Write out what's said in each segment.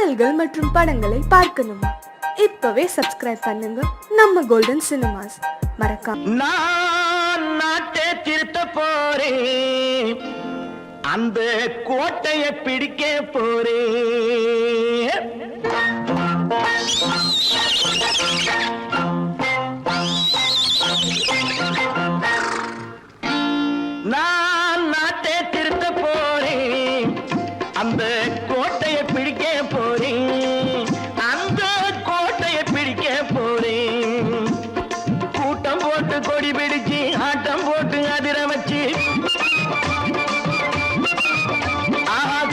பாடல்கள் மற்றும் படங்களை பார்க்கணுமா? இப்பவே சப்ஸ்கிரைப் பண்ணுங்க நம்ம கோல்டன் சினிமாஸ். மறக்காம நான் நாட்டை திருத்த போறேன், அந்த கோட்டையை பிடிக்க போறேன். நான் நாட்டை திருத்த போறேன், அந்த கோட்டையை பிடிக்க போறேன், அந்த கோட்டையை பிடிக்க போறேன். கூட்டம் போட்டு கொடி பிடிச்சு ஆட்டம் போட்டு அதிர வச்சு,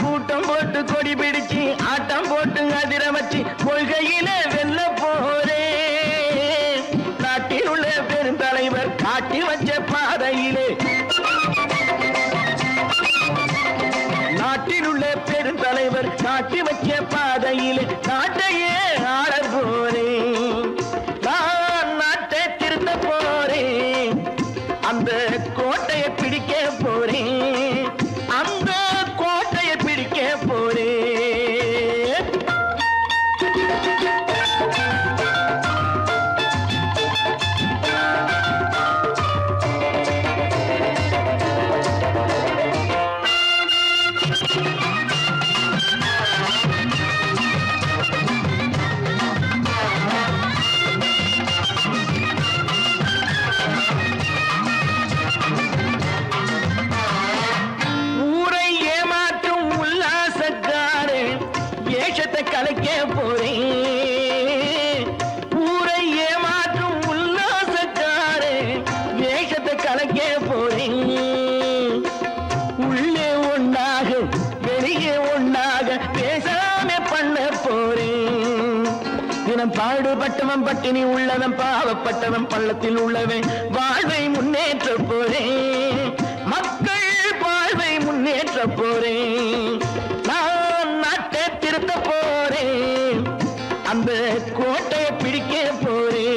கூட்டம் போட்டு கொடி பிடிச்சு ஆட்டம் போட்டு அதிர வச்சு கொள்கையில வெல்ல போறேன். நாட்டில் உள்ள பெருந்தலைவர் காட்டி வச்ச பாதையிலே, நாட்டில் உள்ள பெருந்தலைவர் காட்டி வச்ச பாதையிலே நாட்டையே ஆள போறேன். நான் நாட்டை திருத்த போறேன், அந்த கோட்டையை பிடிக்க போறேன், அந்த கோட்டையை பிடிக்க போறேன். ஊரை ஏமாற்றும் உல்லாசக்காரே வேஷத்தை கலைக்க போறேன். ஊரை ஏமாற்றும் உல்லாசக்காரே வேஷத்தை கலைக்க போறேன். உள்ளே ஒண்ணாக வெளியே ஒண்ணாக பேசாம பண்ண போறேன். தினம் பாடுபட்டவன் பட்டினி உள்ளவன் பாவப்பட்டவன் பள்ளத்தில் உள்ளவன் வாழ்வை முன்னேற்ற போறேன். மக்கள் வாழ்வை முன்னேற்ற போறேன். நான் நாட்டை திருத்த போறேன், அந்த கோட்டையை பிடிக்க போறேன்.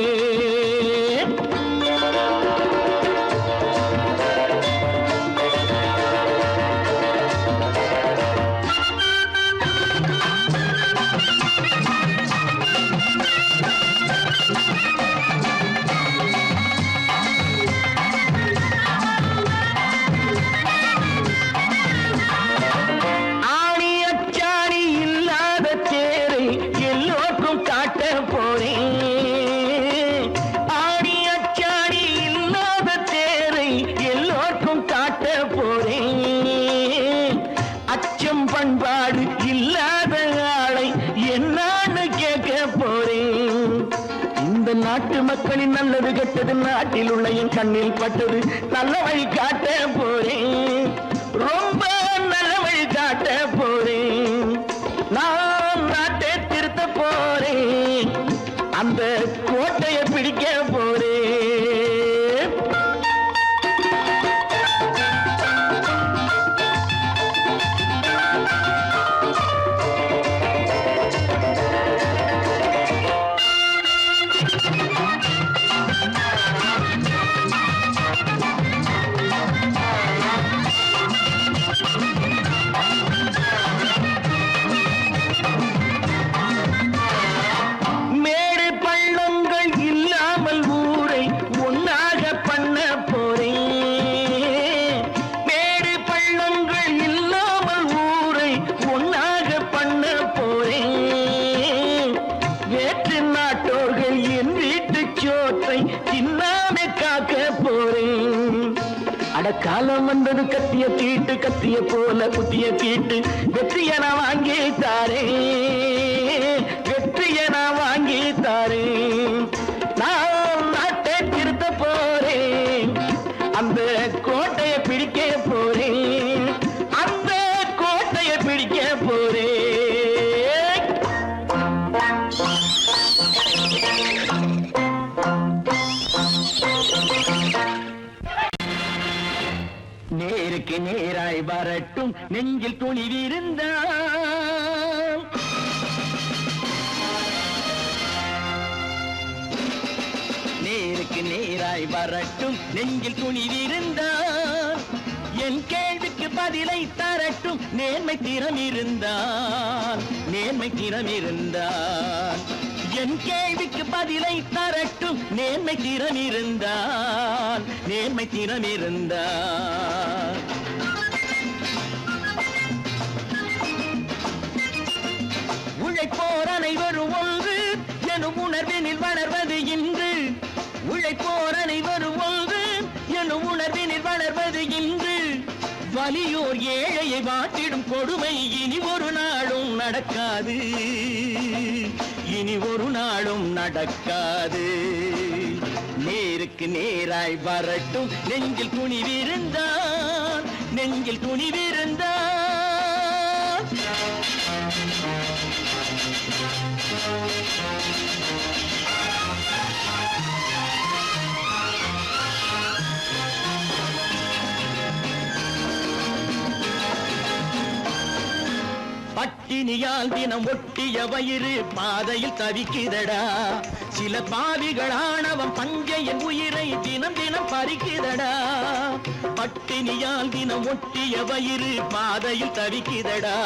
ஆணி அச்சாணி இல்லாத தேரை எல்லோருக்கும் காட்ட போறேன். ஆணி அச்சாணி இல்லாத தேரை எல்லோருக்கும் காட்ட போறேன். அச்சம் பண்பாடு இல்லாத ஆளை என்னான்னு கேட்க போறேன். இந்த நாட்டு மக்களின் நல்லது கெட்டது நாட்டில் உள்ள என் கண்ணில் பட்டது நல்ல வழி காட்ட போறேன். ரொம்ப நல்ல வழி காட்ட போறேன். நான் நாட்டை திருத்த போறேன், அந்த கோட்டையை பிடிக்க போறேன். மேடு பள்ளங்கள் இல்லாமல் ஊரை ஒன்னாக பண்ண போறேன். மேடு பள்ளங்கள் இல்லாமல் ஊரை ஒன்னாக பண்ண போறேன். வேற்று நாட்டோர்கள் என் வீட்டு சோற்றை தின்னாம காக்க போறேன். அடக்காலம் வந்தது கத்திய தீட்டு, கத்திய போல குத்திய தீட்டு வெற்றியை நான் வாங்கி தாரேன், வெற்றியை நான் வாங்கி தாரேன். நான் நாட்டை திருத்த போறேன், அந்த கோட்டையை பிடிக்க போறேன், அந்த கோட்டையை பிடிக்க போறேன். நேருக்கு நேராய் வரட்டும் நெஞ்சில் துணிவிருந்தால், நேருக்கு நேராய் வரட்டும் நெஞ்சில் துணிவிருந்தால், என் கேள்விக்கு பதிலை தரட்டும் நேர்மை திறம் இருந்தால் நேர்மை திறம் இருந்தால் என் கேள்விக்கு பதிலை தரட்டும் நேர்மை திறம் இருந்தால் நேர்மை திறம் இருந்தால் உழைப்போர் அனைவரும் ஒன்று எனும் உணர்வினில் வளர்வது இன்று உழைப்போர் அனைவரும் ஒன்று எனும் உணர்வினில் வளர்வது இன்று வலியோர் ஏழையை வாட்டிடும் கொடுமை இனி ஒரு நாளும் நடக்காது இனி ஒரு நாளும் நடக்காது நேருக்கு நேராய் வரட்டும் நெஞ்சில் துணிவிருந்தான் நெஞ்சில் துணிவிருந்தான் பட்டினியால் தினம் ஒட்டிய வயிறு பாதையில் தவிக்குதடா சில பாவிகளானவன் பஞ்சையின் உயிரை தினம் தினம் பறிக்குதடா பட்டினியால் தினம் ஒட்டிய வயிறு பாதையில் தவிக்குதடா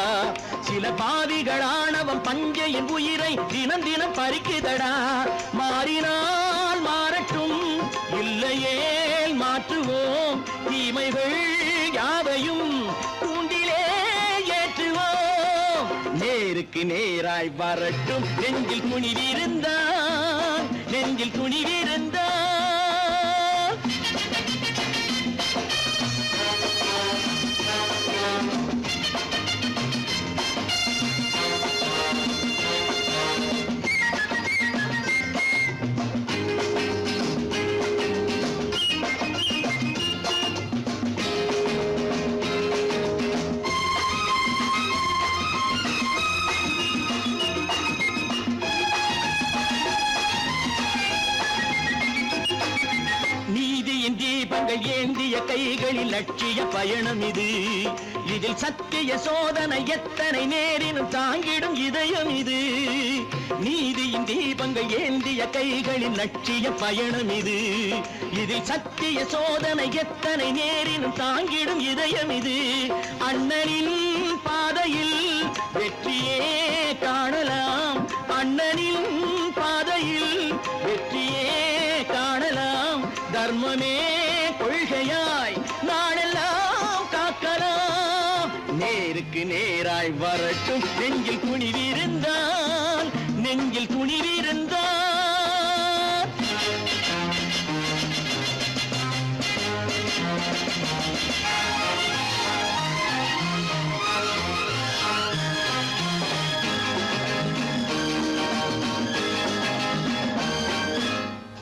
சில பாவிகளானவன் பஞ்சையின் உயிரை தினம் தினம் பறிக்குதடா மாறினால் மாறட்டும் இல்லையே மாற்றுவோம் தீமைகள் யாவையும் தூண்டிலே ஏற்றுவோம் நேருக்கு நேராய் வரட்டும் நெஞ்சில் துணிவிருந்தான் நெஞ்சில் துணிவிருந்தான் தீபங்கள் ஏந்திய கைகளில் லட்சிய பயணம் இது இதில் சத்திய சோதனை எத்தனை நேரினும் தாங்கிடும் இதயம் இது நீதியின் தீபங்கள் ஏந்திய கைகளில் லட்சிய பயணம் இது இதில் சத்திய சோதனை எத்தனை நேரினும் தாங்கிடும் இதயம் இது அண்ணனின் பாதையில் வெற்றியே காணலாம் அண்ணனின் பாதையில் வெற்றியே காணலாம் தர்மமே கொள்கையாய் நாளெல்லாம் காக்கலாம் நேருக்கு நேராய் வரட்டும் நெஞ்சில் துணிவிருந்தான் நெஞ்சில் துணிவிருந்தான்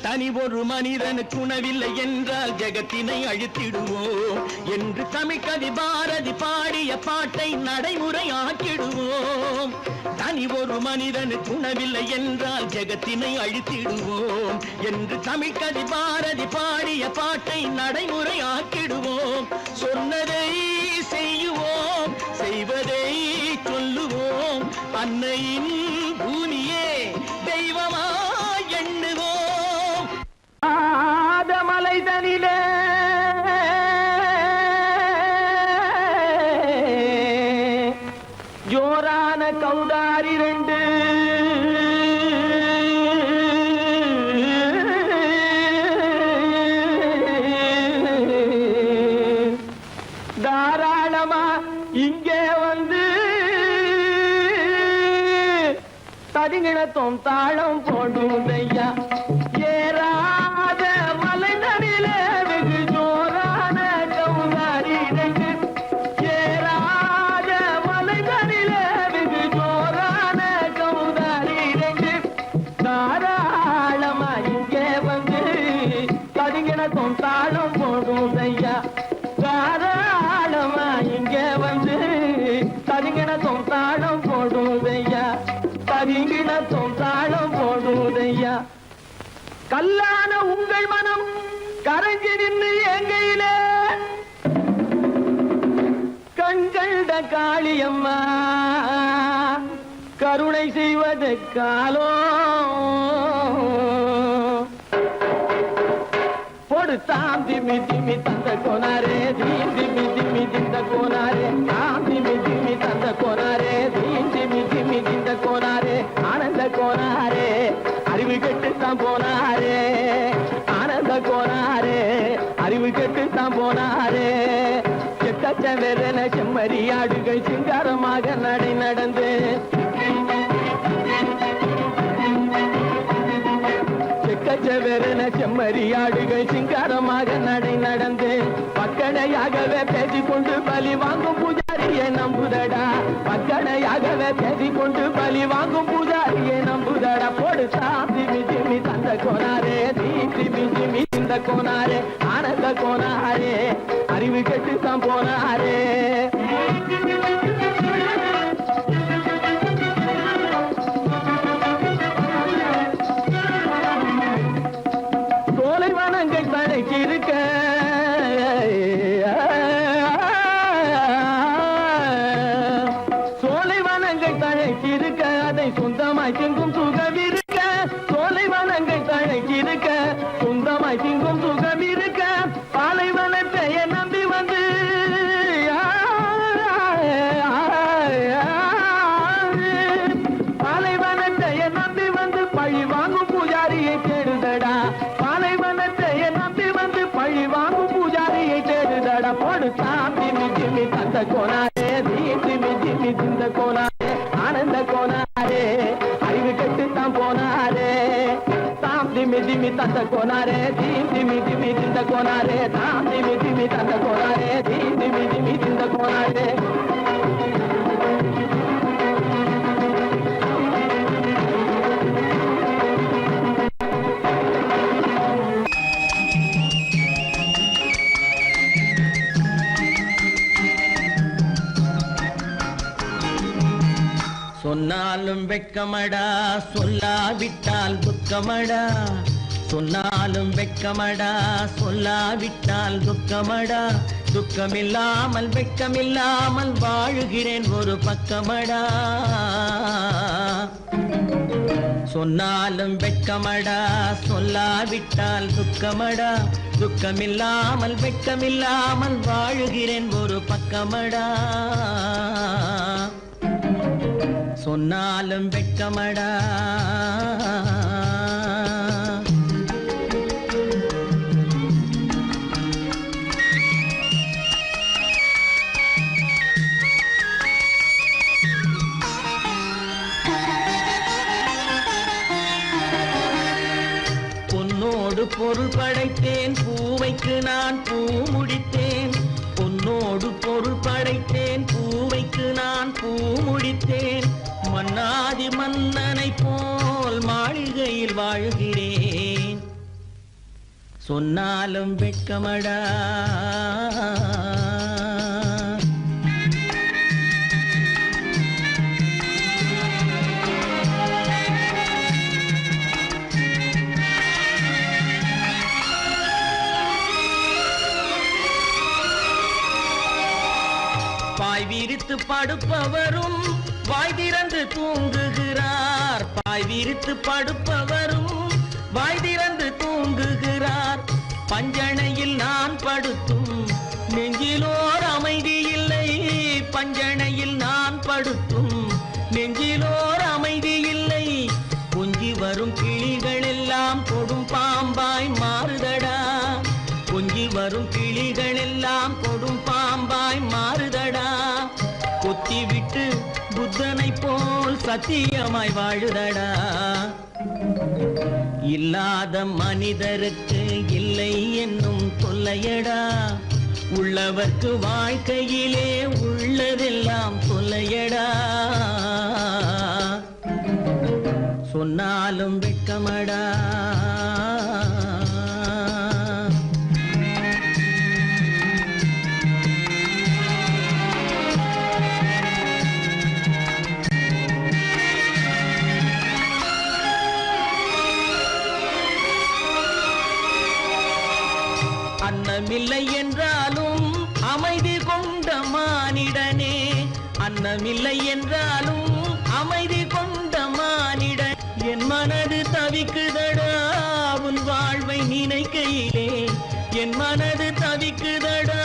தனி ஒரு மனிதனுக்கு உணவில்லை என்றால் ஜெகத்தினை அழித்திடுவோம் என்று தமிழ் கவி பாரதி பாடிய பாட்டை நடைமுறையாக்கிடுவோம் தனி ஒரு மனிதனுக்கு உணவில்லை என்றால் ஜெகத்தினை அழித்திடுவோம் என்று தமிழ் கவி பாரதி பாடிய பாட்டை நடைமுறையாக்கிடுவோம் சொன்னதை செய்யுவோம் செய்வதை சொல்லுவோம் அன்னையின் பூமியே தெய்வமா எண்ணுவோம் மலைதனிலே ஜோரான கௌதாரி ரெண்டு தாராளமா இங்கே வந்து தடிங்கிணத்தும் தாளம் போடும் ஐயா ஏறாத மலைதனிலே வெகு ஜோரான கௌதாரி ரெண்டு ஏறாத மலைதனிலே வெகு ஜோரான கௌதாரி ரெண்டு தாராளமா இங்கே வந்து தடிங்கிணத்தும் தாளம் போடும் ஐயா தாராளமா இங்கே வந்து தடிங்கிணத்தும் தாளம் போடும் ஐயா தடிங்கிணத்தும் தாளம் போடும் ஐயா கல்லான உங்கள் மனம் கரைஞ்சி நின்று எங்கையிலே கண்கண்ட காளியம்மா கருணை செய்வது காலோ பொடுத்தாம் திமி திமி தந்த கோனாரே திமி திமி திமி திந்த கோனாரே தான் போனாரே ஆனந்த கோனாரே அறிவு கெட்டு தான் போனாரே செக்கச்சவென செம்மறியாடுகள் சிங்காரமாக நடை நடந்து செக்கச்சவென செம்மறியாடுகள் சிங்காரமாக நடை நடந்து பக்கடையாகவே பேசிக்கொண்டு பலி வாங்கும் பூஜாரியை நம்புதடா பக்கடையாகவே பேசிக்கொண்டு பலி வாங்கும் பூஜாரியை நம்புதடா போடு திமி திமி தந்த கோனாரே திமி திமி இந்த கோனாரே ஆனந்த கோனாரே அறிவு கெட்டு தான் போனாரே சோலைவனங்கள் தழைச்சிருக்க சோலைவனங்கள் தழைச்சிருக்க அதை சொந்தமாய் திங்கும் சுகம் இருக்க சோலைவனங்கள் தழைச்சிருக்க சொந்தமாய் திங்கும் சுகம் இருக்க பாலைவனத்தை நம்பி வந்து பாலைவனத்தை நம்பி வந்து பழி வாங்கும் பூஜாரியை தேடுதடா பாலைவனத்தை நம்பி வந்து பழி வாங்கும் பூஜாரியை தேடுதடா போடு திமி திமி தந்த கோனாரே திமி திமி திந்த கோனாரே ஆனந்த கோனாரே அறிவு கெட்டு தான் போனாரே திமி திமி தந்த கோனாரே திமி திமி திந்த கோனாரே திமி திமி தந்த கோனாரே திமி திமி திந்த கோனாரே சொன்னாலும் வெட்கமடா சொல்லாவிட்டால் துக்கமடா சொன்னாலும் வெட்கமடா சொல்லாவிட்டால் துக்கமடா துக்கமில்லாமல் வெட்கமில்லாமல் வாழுகிறேன் ஒரு பக்கமடா சொன்னாலும் வெட்கமடா சொல்லாவிட்டால் துக்கமடா துக்கமில்லாமல் வெட்கமில்லாமல் வாழுகிறேன் ஒரு பக்கமடா சொன்னாலும் வெட்கமடா பொன்னோடு பொருள் படைத்தேன் பூவைக்கு நான் பூ முடித்தேன் பொன்னோடு பொருள் படைத்தேன் பூவைக்கு நான் பூ முடித்தேன் மன்னாதி மன்னனை போல் மாளிகையில் வாழ்கிறேன் சொன்னாலும் வெட்கமடா பாய் விரித்து படுப்பவரும் வாய் திறந்து தூங்குகிறார் பாய் விரித்து படுப்பவரும் வாய் திறந்து தூங்குகிறார் பஞ்சணையில் நான் படுத்தும் நெஞ்சிலோர் அமைதி இல்லை பஞ்சணையில் நான் படுத்தும் நெஞ்சிலோர் அமைதி இல்லை கொஞ்சி வரும் கிளிகள் எல்லாம் கொடும் பாம்பாய் மாறுதடா கொஞ்சி வரும் கிளிகள் எல்லாம் கொடும் பாம்பாய் மாறுதடா கொத்தி விட்டு புத்தனை போல் சத்தியமாய் வாழுதடா இல்லாத மனிதருக்கு இல்லை என்னும் தொல்லையடா உள்ளவர்க்கு வாழ்க்கையிலே உள்ளதெல்லாம் தொல்லையடா சொன்னாலும் வெட்கமடா அன்னமில்லை என்றாலும் அமைதி கொண்ட மானிடனே அன்னமில்லை என்றாலும் அமைதி கொண்ட மானிடன் என் மனது தவிக்குதடா உன் வாழ்வை நினைக்கையிலே என் மனது தவிக்குதடா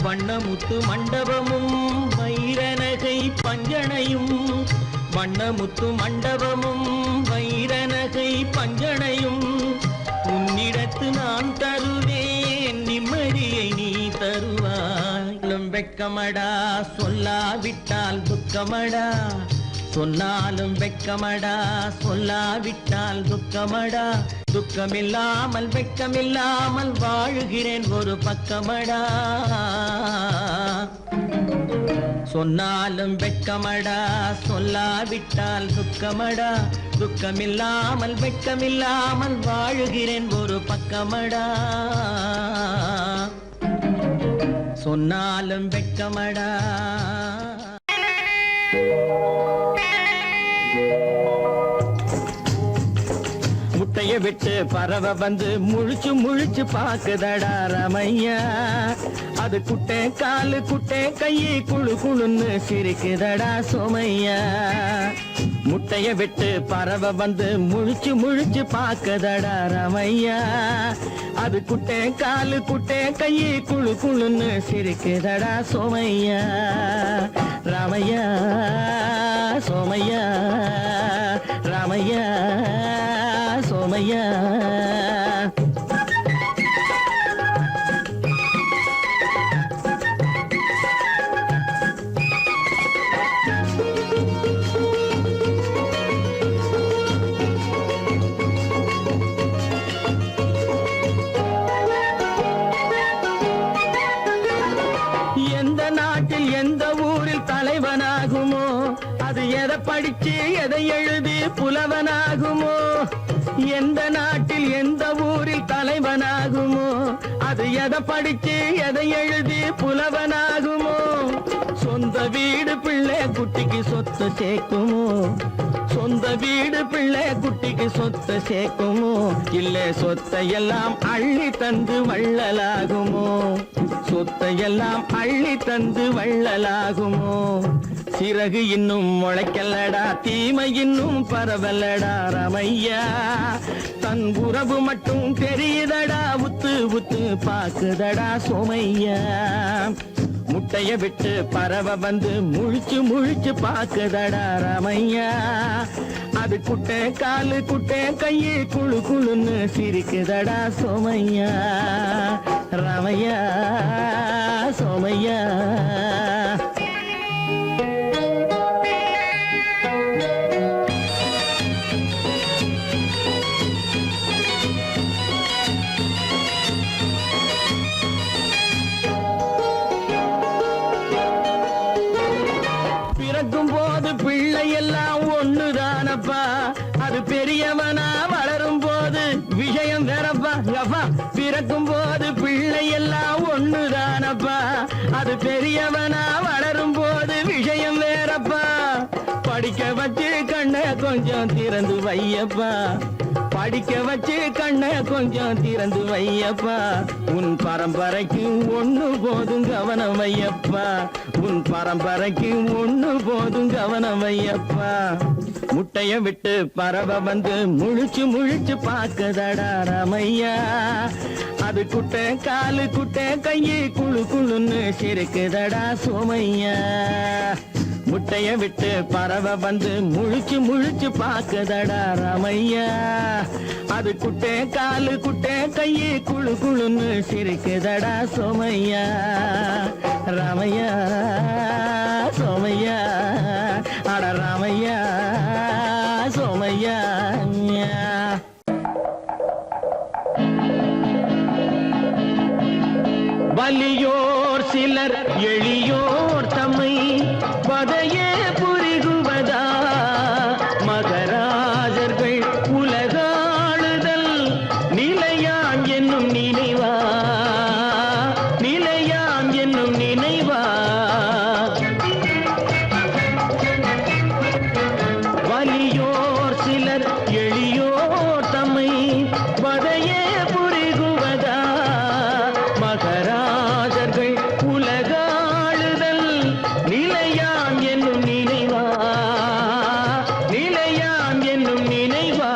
வண்ணமுத்து மண்டபமும் வைரநகை பஞ்சனையும் வண்ணமுத்து மண்டபமும் வைரநகை வஞ்சனையும் உன்னிடத்து நான் தருவேன், நிம்மதியை நீ தருவாய். வெட்கமடா சொல்லாவிட்டால் துக்கமடா, சொன்னாலும் வெட்கமடா சொல்லாவிட்டால் துக்கமடா. துக்கமில்லாமல் வெட்கமில்லாமல் வாழுகிறேன் ஒரு பக்கமடா. சொன்னாலும் வெட்கமடா சொல்லாவிட்டால் துக்கமடா. துக்கமில்லாமல் வெட்கமில்லாமல் வாழுகிறேன் ஒரு பக்கமடா. சொன்னாலும் வெட்கமடா. முட்டைய விட்டு பறவை வந்து முழிச்சு முழிச்சு பாக்குதடா ரமையா. அது குட்டை காலு குட்டை கையை குழு குழுன்னு சிரிக்குதடா சோமையா. முட்டைய விட்டு பறவை வந்து முழிச்சு முழிச்சு பாக்குதடா ரமையா. அது குட்டை காலு குட்டை கையை குழு குழுன்னு சிரிக்குதடா சோமையா. ராமையா சோமையா, ராமையா சோமையா. எந்த நாட்டில் எந்த ஊரில் தலைவனாகுமோ, அது எதை படிச்சு எதை எழுதி புலவனாகுமோ. எந்த நாட்டில் எந்த ஊரில் தலைவனாகுமோ, அது எதை படிச்சு எதை எழுதி புலவனாகுமோ. சொந்த வீடு பிள்ளை குட்டிக்கு சொத்து சேர்க்குமோ, சொந்த வீடு பிள்ளை குட்டிக்கு சொத்து சேர்க்குமோ. இல்ல சொத்தையெல்லாம் அள்ளி தந்து வள்ளலாகுமோ, சொத்தையெல்லாம் அள்ளி தந்து வள்ளலாகுமோ. சிறகு இன்னும் முளைக்கல்லடா, தீமை இன்னும் பரவலடா ரமையா. தன் உறவு மட்டும் தெரியுதடா, உத்து உத்து பாக்குதடா சோமையா. முட்டைய விட்டு பறவை வந்து முழிச்சு முழிச்சு பாக்குதடா ரமையா. அது குட்டை காலு குட்டை கையை குழு குழுன்னு சிரிக்குதடா சோமையா. ரமையா சோமையா. பிறக்கும் போது பிள்ளை எல்லாம் ஒண்ணுதானப்பா, அது பெரியவனா வளரும் போது விஷயம் வேறப்பா. பிறக்கும் போது பிள்ளை எல்லாம் ஒண்ணுதானப்பா, அது பெரியவனா வளரும் போது விஷயம் வேறப்பா. படிக்க வச்சு கண்ணை கொஞ்சம் திறந்து வையப்பா, படிக்க வச்சு கண்ணை கொஞ்சம் திறந்து வையப்பா. உன் பரம்பரைக்கு ஒண்ணு போதும் கவனம் வையப்பா, உன் பரம்பரைக்கு ஒண்ணு போதும் கவனம் வையப்பா. முட்டைய விட்டு பறவை வந்து முழிச்சு முழிச்சு பாக்குதடா ரமையா. அது குட்டை காலு குட்டை கையை குழு குழுன்னு சிரிக்குதடா சோமையா. முட்டைய விட்டு பறவை வந்து முழிச்சு முழிச்சு பாக்குதடா ரமையா. அது குட்டை காலு குட்டை கையை குழு குழுன்னு சிரிக்குதடா சோமையா. ராமையா சோமையா, அட ராமையா சோமையா. வலியோர் சிலர் எளியோர் தம்மை பதையே புரிகுவதா. மகராஜர்கள் உலகாளுதல் நிலையாம் என்னும் நினைவா, நிலையாம் என்னும் நினைவா. வலியோர் சிலர் எளியோர் தம்மை பதையே புரிகுவதா. மகராஜர்கள் உலகாளுதல் நிலையாம் என்னும் நினைவா, நிலையாம் என்னும் நினைவா.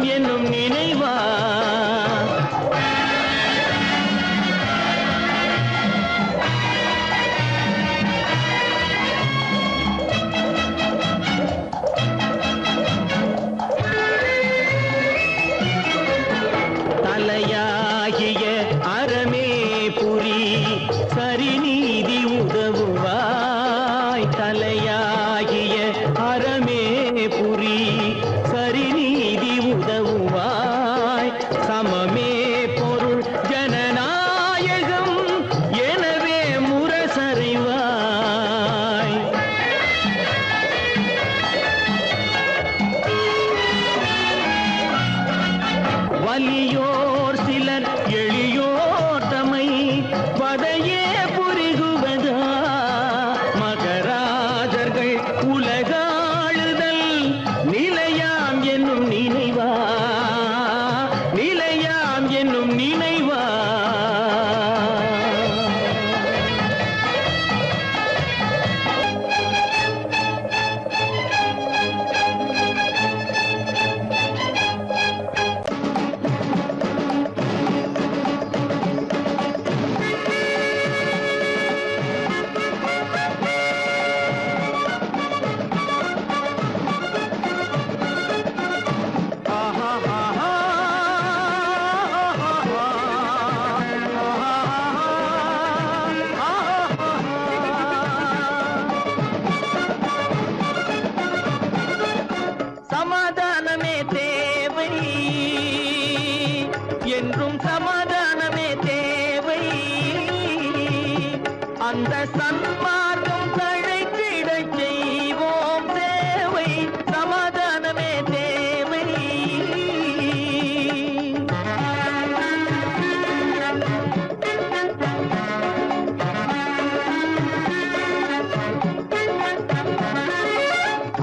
நிலையாம் என்னும் நினைவா தலையாகிய அறமே புரி சரிநீதி உதவுவாய் தலையாகிய அறமே புரி சரிநீதி உதவுவாய் சமமே பொருள் ஜனநாயகம் எனவே முரசறைவாய் வலியோர் சிலர் எளியோர் தமை பதையே புரிகுவதா மகராஜர்கள் உலகாளுதல் நிலையாம் என்னும் நினைவா நிலையாம் என்னும் நினைவா சமாதானமே தேவை என்றும் சமாதானமே தேவை அந்த சன்மார்க்கம் தழைத்திடச் செய்வோம் தேவை சமாதானமே தேவை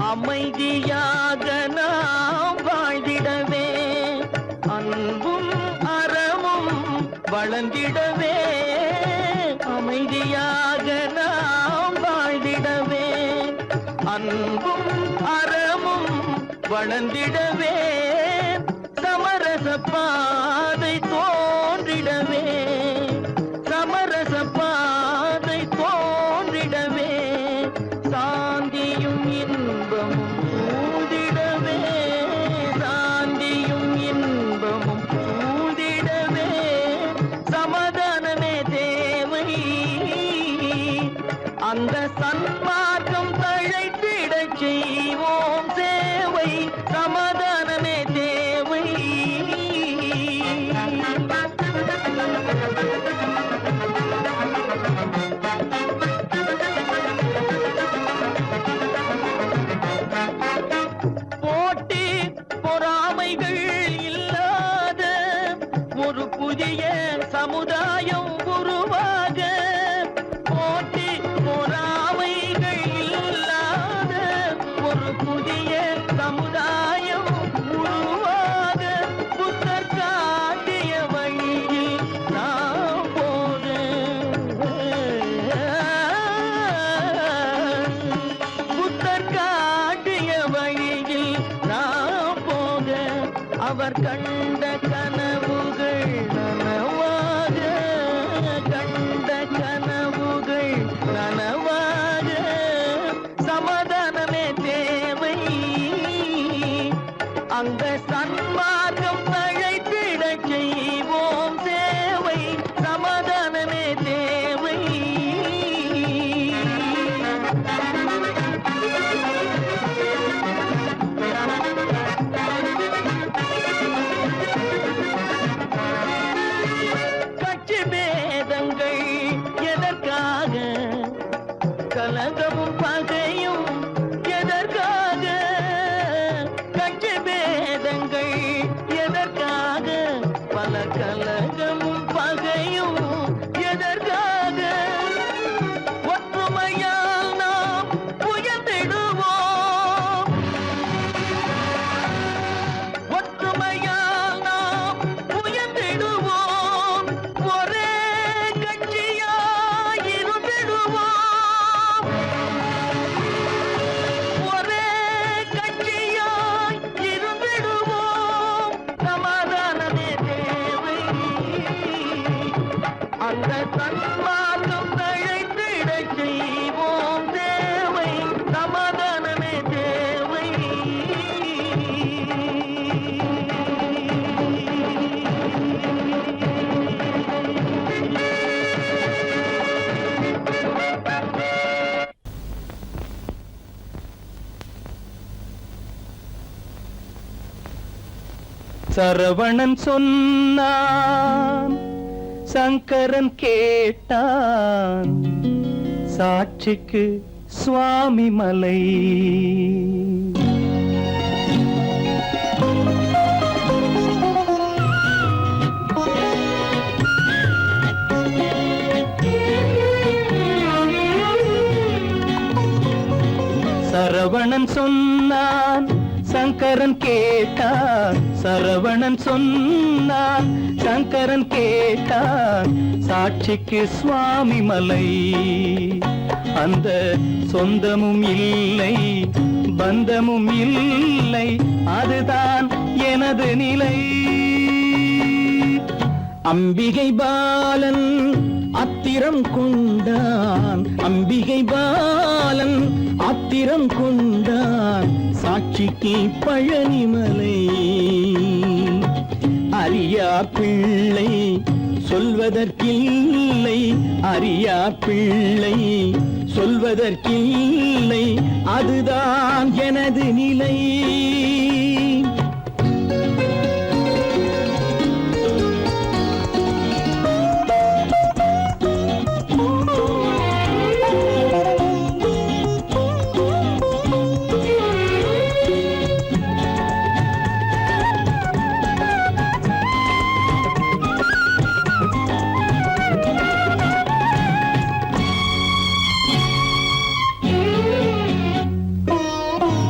அமைதியாக நாம் வாழ்ந்திடவே அன்பும் அறமும் வளர்ந்திடவே அமைதியாக நாம் வாழ்ந்திடவே அன்பும் அறமும் வளர்ந்திடவே சமரச பாதை தோன்றிடவே சமரச பாதை தோன்றிடவே சாந்தியும் இன்பமும் சூழ்ந்திடவே சாந்தியும் இன்பமும் சூழ்ந்திடவே சமாதானமே தேவை அந்த சன்மார்க்கம் தழைத்திடச் செய்வோம் சேவை சமாதானமே தேவை போட்டி பொறாமைகள் இல்லாத ஒரு புதிய சமுதாயம் உருவாக போட்டி பொறாமைகள் இல்லாத ஒரு புதிய சமுதாயம் உருவாக புத்தர் காட்டிய வழியில் நாம் போக புத்தர் காட்டிய வழியில் நாம் போக அவர் கண்ட கனவுகள் நனவாக கண்ட கனவுகள் நனவாக சமாதானமே தேவை அங்க சன்மார்க்கம் தழைத்திடச் செய்வோம் சேவை சமாதானமே தேவை கட்சி பேதங்கள் எதற்காக கலகமும் பகையும் எதற்காக கட்சி பேதங்கள் எதற்காக பல கலகமும் பகையும் எதற்காக ஒற்றுமையால் நாம் உயர்ந்திடுவோம் ஒற்றுமையால் நாம் உயர்ந்திடுவோம் ஒரே கட்சியாய் இருந்திடுவோம் ஒரே கட்சியாய் இருந்திடுவோம் சரவணன் சொன்னான், சங்கரன் கேட்டான், சாட்சிக்கு சுவாமி மலை. சரவணன் சொன்னான், சங்கரன் கேட்டான், சரவணன் சொன்னான், சங்கரன் கேட்டான், சாட்சிக்கு சுவாமி மலை. அந்த சொந்தமும் இல்லை, பந்தமும் இல்லை, அதுதான் எனது நிலை. அம்பிகை பாலன் அத்திரம் கொண்டான், அம்பிகை பாலன் ஆத்திரம் கொண்டான், சாட்சிக்கு பழனிமலை. அறியா பிள்ளை சொல்வதற்கில்லை, அறியா பிள்ளை சொல்வதற்கில்லை, அதுதான் எனது நிலை.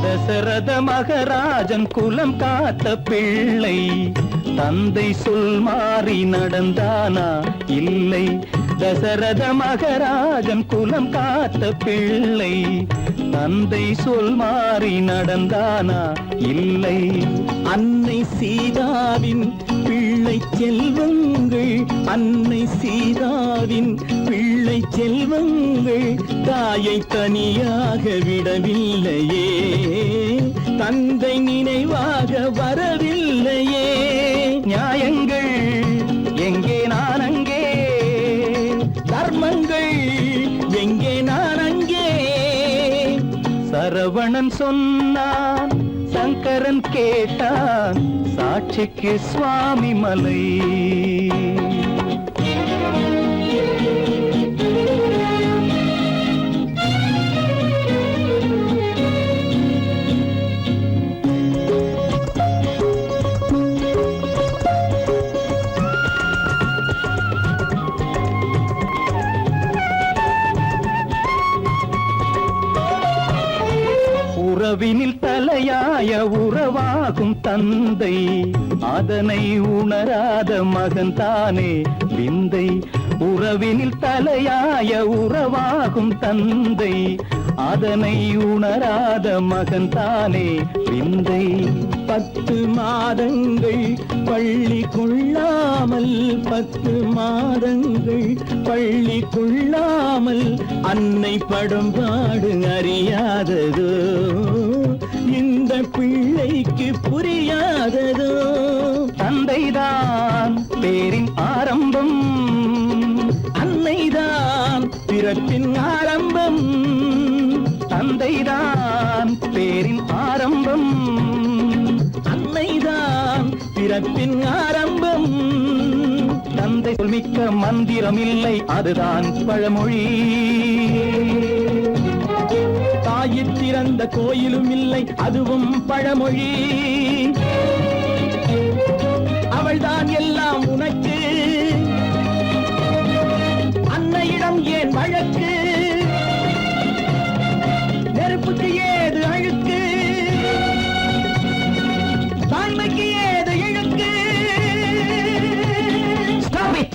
தசரத மகராஜன் குலம் காத்த பிள்ளை, தந்தை சொல் மாறி நடந்தானா இல்லை. தசரத மகராஜன் குலம் காத்த பிள்ளை, தந்தை சொல் மாறி நடந்தானா இல்லை. அன்னை சீதாவின் பிள்ளை செல்வங்கள், அன்னை சீதாவின் பிள்ளை செல்வங்கள், தாயை தனியாக விடவில்லையே, தந்தை நினைவாக வரவில்லையே. நியாயங்கள் எங்கே நான் அங்கே, தர்மங்கள் எங்கே நான் அங்கே. சரவணன் சொன்னான், சங்கரன் கேட்டான், சாட்சிக்கு சுவாமி மலை. உறவினில் தலையாய உறவாகும் தந்தை, அதனை உணராத மகன் தானே விந்தை. உறவினில் தலையாய உறவாகும் தந்தை, அதனை உணராத மகன் தானே விந்தை. 10 மாதங்கள் பள்ளி கொள்ளாமல், 10 மாதங்கள் பள்ளி கொள்ளாமல், அன்னை படும்பாடு அறியாததோ, இந்த பிள்ளைக்கு புரியாததோ. தந்தைதான் பேரின் ஆரம்பம், அன்னைதான் பிறப்பின் ஆரம்பம். தந்தைதான் பேரின் ஆரம்பம், அன்னைதான் பிறப்பின் ஆரம்பம். தந்தை சொல்மிக்க மந்திரம் இல்லை, அதுதான் பழமொழி. தாயிற் திறந்த கோயிலும் இல்லை, அதுவும் பழமொழி. அவள்தான் எல்லாம் உனக்கு, அன்னையிடம் ஏன் வழக்கு? நெருப்புக்கு ஏது அழுக்கு, தாய்மைக்கு ஏது இழுக்கு? Stop it!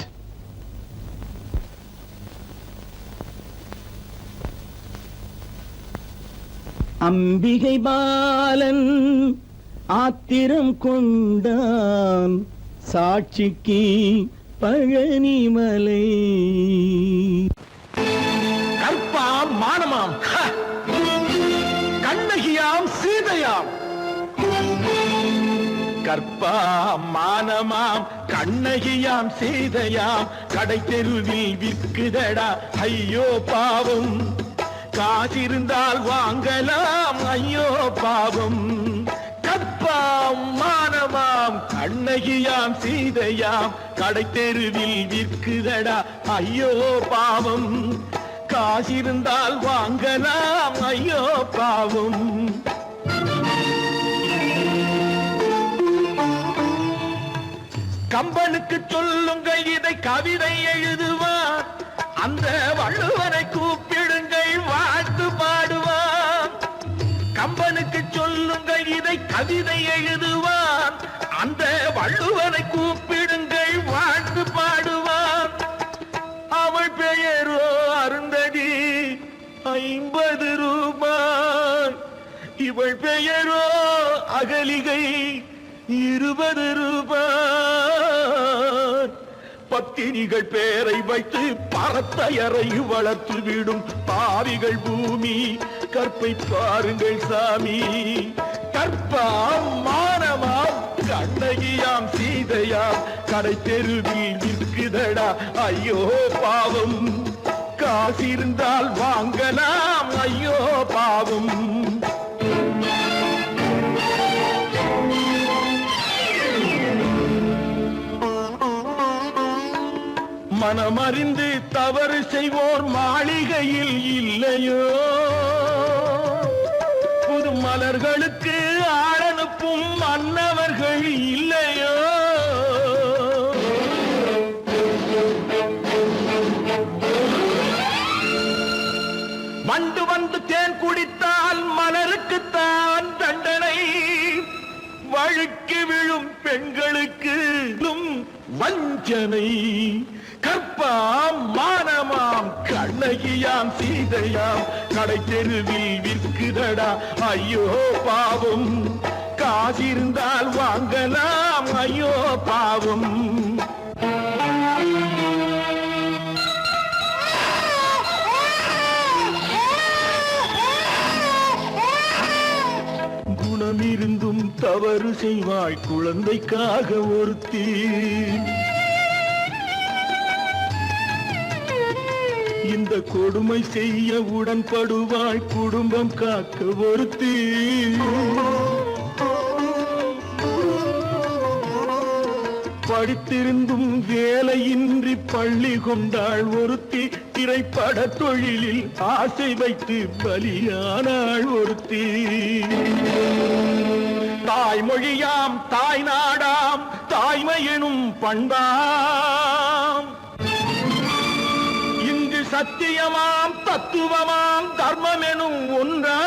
அம்பிகை பாலன் ஆத்திரம் கொண்டான், சாட்சிக்கு பழனிமலை. கற்பாம் மானமாம், கண்ணகியாம் சீதையாம். கற்பாம் மானமாம், கண்ணகியாம் சீதையாம், கடை தெருவில் விற்குதடா ஐயோ பாவம். காசிருந்தால் வாங்கலாம் ஐயோ பாவம். கற்பா கற்பாம் மானமாம் கண்ணகியாம் சீதையாம் கடை தெருவில் விற்குதடா ஐயோ பாவம் காசிருந்தால் வாங்கலாம் ஐயோ பாவம் கம்பனுக்கு சொல்லுங்கள் இதை கவிதை எழுதுவான் அந்த வள்ளுவனை கூப்பிடுங்கள் வாழ்த்து பாடுவான் கம்பனுக்கு சொல்லுங்கள் இதை கவிதை எழுதுவான் அந்த வள்ளுவனை கூப்பிடுங்கள் வாழ்த்து பாடுவான் அவள் பெயரோ அருந்ததி 50 ரூபாய் இவள் பெயரோ அகலிகை 20 ரூபாய் பத்தினிகள் பேரை வைத்து பரத்தையறை வளர்த்து விடும் பாவிகள் பூமி கற்பை பாருங்கள் சாமி கற்பாம் மானமாம் கண்ணகியாம் சீதையாம் கடை தெருவில் விற்குதடா ஐயோ பாவம் காசிருந்தால் வாங்கலாம் ஐயோ பாவம் மனமறிந்து தவறு செய்வோர் மாளிகையில் இல்லையோ புது மலர்களுக்கு ஆளனுப்பும் மன்னவர்கள் இல்லையோ வண்டு வந்து தேன் குடித்தால் மலருக்குத்தான் தண்டனை வழுக்கி விழும் பெண்களுக்கு வஞ்சனை கற்பாம் மானமாம் கண்ணகியாம் சீதையாம் கடை தெருவில் விற்குதடா ஐயோ பாவம் காசிருந்தால் வாங்கலாம் ஐயோ பாவம் குணமிருந்தும் தவறு செய்வாய் குழந்தைக்காக ஒருத்தி இந்த கொடுமை செய்ய உடன்படுவாய் குடும்பம் காக்க ஒருத்தி படித்திருந்தும் வேலையின்றி பள்ளி கொண்டாள் ஒருத்தி திரைப்பட தொழிலில் ஆசை வைத்து பலியானாள் ஒருத்தி தாய்மொழியாம் தாய் நாடாம் தாய்மையெனும் பண்பாம் சத்தியமாம் தத்துவமாம் தர்மம் எனும் ஒன்றாம்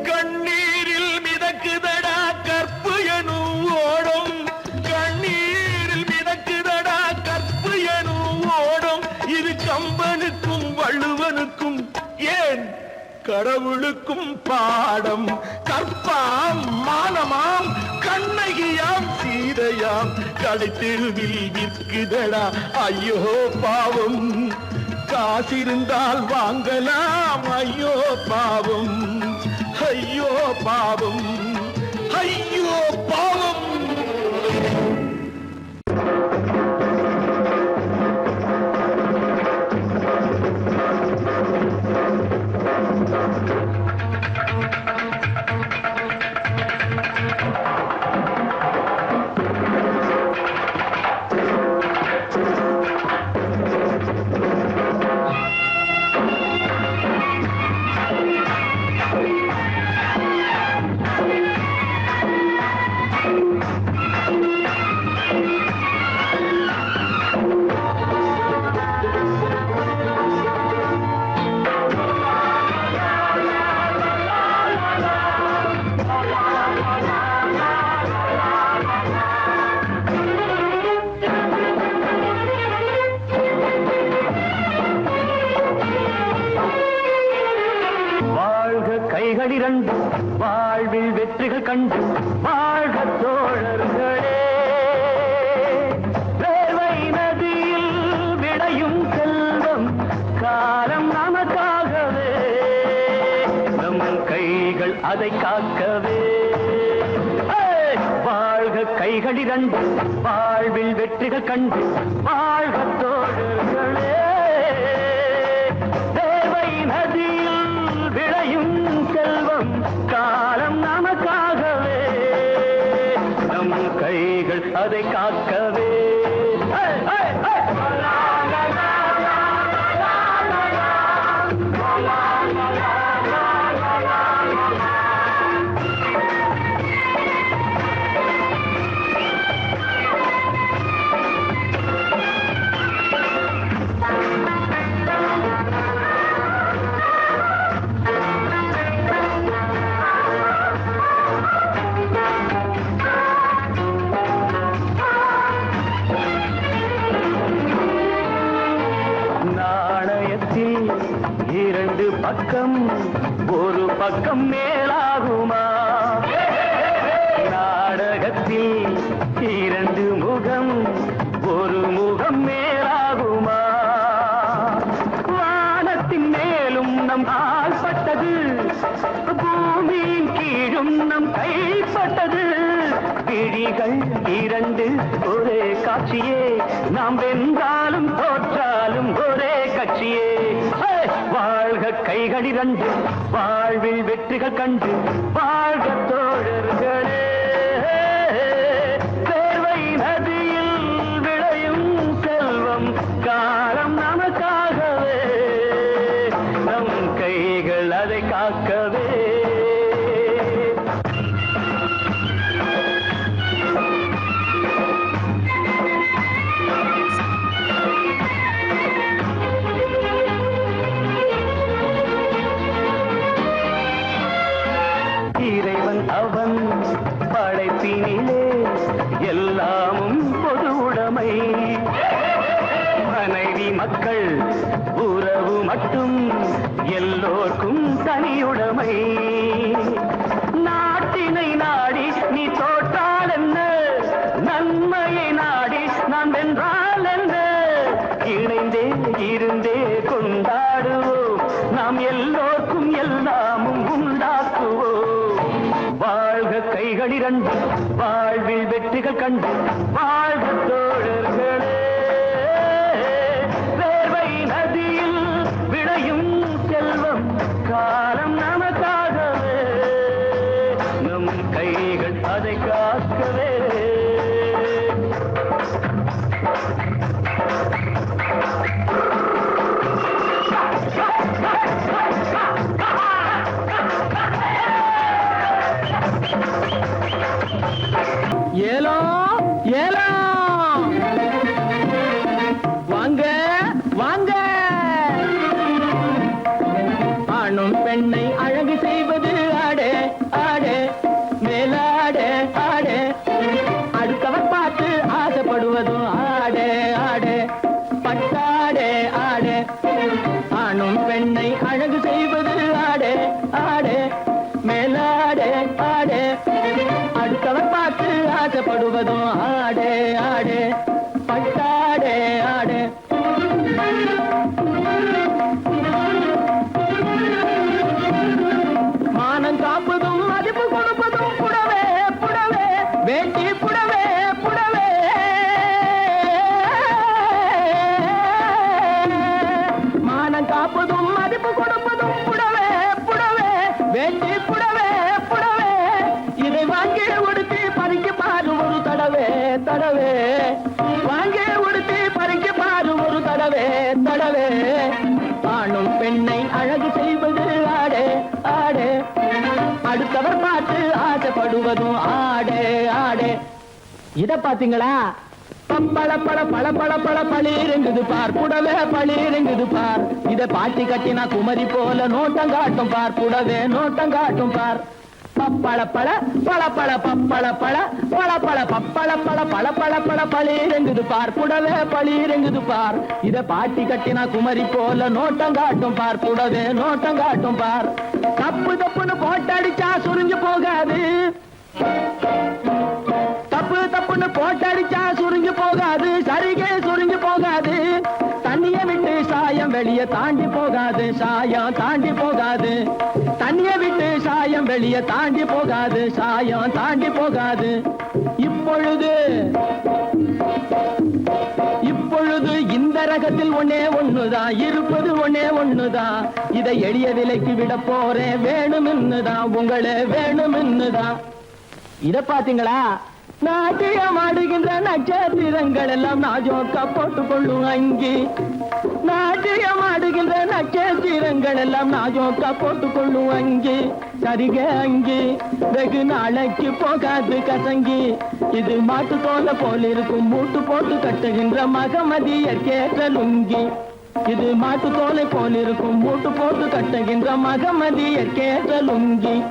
கண்ணீரில் மிதக்குதடா கற்பு எனும் ஓடும் கண்ணீரில் மிதக்குதடா கற்பு எனும் ஓடும் இது கம்பனுக்கும் வள்ளுவனுக்கும் ஏன் கடவுளுக்கும் பாடம் கற்பாம் மானமாம் கண்ணகியாம் சீதையாம் கடை தெருவில் விற்குதடா ஐயோ பாவம் காசிருந்தால் வாங்கலாம் ஐயோ பாவம் ஐயோ பாவம் ஐயோ பாவம் கைகளிரண்டு வாழ்வில் வெற்றிகள் கண்டு வாழ்க தோழர்களே வேர்வை நதியில் விளையும் செல்வம் காலம் நமக்காகவே நம் கைகள் அதை காக்கவே வாழ்க கைகளிரண்டு வாழ்வில் வெற்றிகள் கண்டு வாழ்க தோழர்களே வேர்வை நதியில் விளையும் கைகள் அதை காக்கவே. இரண்டு பக்கம் ஒரு பக்கம் மேலாகுமா? நாடகத்தில் இரண்டு முகம் ஒரு முகம் மேலாகுமா? வானத்தின் மேலும் நம் ஆள்பட்டது, பூமியின் கீழும் நம் கைப்பட்டது. விழிகள் இரண்டு ஒரே காட்சியே, நாம் வென்றாலும் தோற்றாலும் ஒரே கட்சியே. வாழ்க கைகள் இரண்டு, வாழ்வில் வெற்றிகள் கண்டு வாழ்க தோழர்களே. தேர்வை நதியில் விளையும் செல்வம் காலம் நமக்காகவே, நம் கைகள் அதை காக்கவே. அவன் படைப்பினிலே எல்லாமும் பொது உடைமை. மனைவி மக்கள் உறவு மட்டும் எல்லோர்க்கும் தனியுடைமை. நாட்டினை நாடி நீ தோற்றால் என்ன, நன்மையை நாடி நான் வென்றால் என்ன? இணைந்தே இருந்தே கொண்டாடுவோம், நாம் எல்லோர்க்கும் எல்லாமும் உண்டாக்குவோம். வாழ்க கைகள் இரண்டு, வாழ்வில் வெற்றிகள் கண்டு வாழ்க தோழர்களே. வேர்வை நதியில் விளையும் செல்வம் காலம் நமக்காகவே, நம் கைகள் அதை காக்கவே. ஏலோ ஏலோ, வாங்க வாங்க. ஆணும் பெண்ணை அழகு செய்வது ஆடே ஆடே, மேலாடே ஆடே. அடுத்தவர் பார்த்து ஆசைப்படுவதும் ஆடே ஆடே, பட்டாடே ஆடே. ஆணும் பெண்ணை அழகு செய்வது ஆடே ஆடே, மேலாடே ஆடே. அடுத்தவர் பார்த்து ஆசைப்படுவதும் ஆடே ஆடே, பட்டாடே ஆடே. மானம் காப்பதும் மதிப்பு கொடுப்பதும் புடவே புடவே, வேண்டி புடவே புடவே. மானம் காப்பதும் மதிப்பு கொடுப்பதும் புடவே புடவே, வேண்டி புடவே புடவே. இதை வாங்கி உடுத்தி பறிக்க பாரு ஒரு தடவே தடவே, வாங்கி உடுத்தி பறிக்க பாரு ஒரு தடவே தடவே. ஆணும் பெண்ணை அழகு செய்வது ஆடே ஆடே, அடுத்தவர் பார்த்து ஆசைப்படுவதும் ஆடே ஆடே. இத பாத்தீங்களா? பப்பள பழ பழ பழ பழ பளிருங்குது பார், புடவே பளிருங்குது பார். இத பாட்டி கட்டினா குமரி போல நோட்டம் காட்டும் பார், புடவே நோட்டம் காட்டும் பார். பப்பள பழ பழ பழ பப்பள பழ பழ பழ பப்பள பழ பழ பழ பழ பளிருங்குது பார், புடவே பளிருங்குது பார். இத பாட்டி கட்டினா குமரி போல நோட்டம் காட்டும் பார், புடவே நோட்டம் காட்டும் பார். தப்பு தப்புன்னு போட்டடிச்சா சுருங்கி போகாது, தப்பு தப்புன்னு போட்டடிச்சா சுருங்கி போகாது, சரிகே சுருங்கி போகாது. தண்ணிய விட்டு சாயம் வெளியே தாண்டி போகாது, சாயம் தாண்டி போகாது. தண்ணிய விட்டு சாயம் வெளியே தாண்டி போகாது, சாயம் தாண்டி போகாது. இப்பொழுது இந்த ரகத்தில் ஒன்னே ஒண்ணுதான் இருப்பது, ஒன்னே ஒண்ணுதான். இதை எளிய விலைக்கு விட போறேன், வேணும்னுதான் உங்களே வேணும்னுதான். இத பாத்தீங்களா? நாட்டியம் ஆடுகின்ற நட்சத்திரங்கள் எல்லாம் நாஜோக்கா போட்டுக்கொள்ளும் அங்கி. நாட்டியம் ஆடுகின்ற நட்சத்திரங்கள் எல்லாம் நாஜோக்கா போட்டுக்கொள்ளும் அங்கி. சரிக அங்கி வெகு நாளைக்கு போகாது கசங்கி. இது மாட்டு தோலை போல் இருக்கும் மூட்டு போட்டு கட்டுகின்ற மகமதியர் கேட்ட லுங்கி. இது மாட்டு தோலை போல் இருக்கும் மூட்டு போட்டு கட்டுகின்ற மகமதியர் கேட்ட லுங்கி.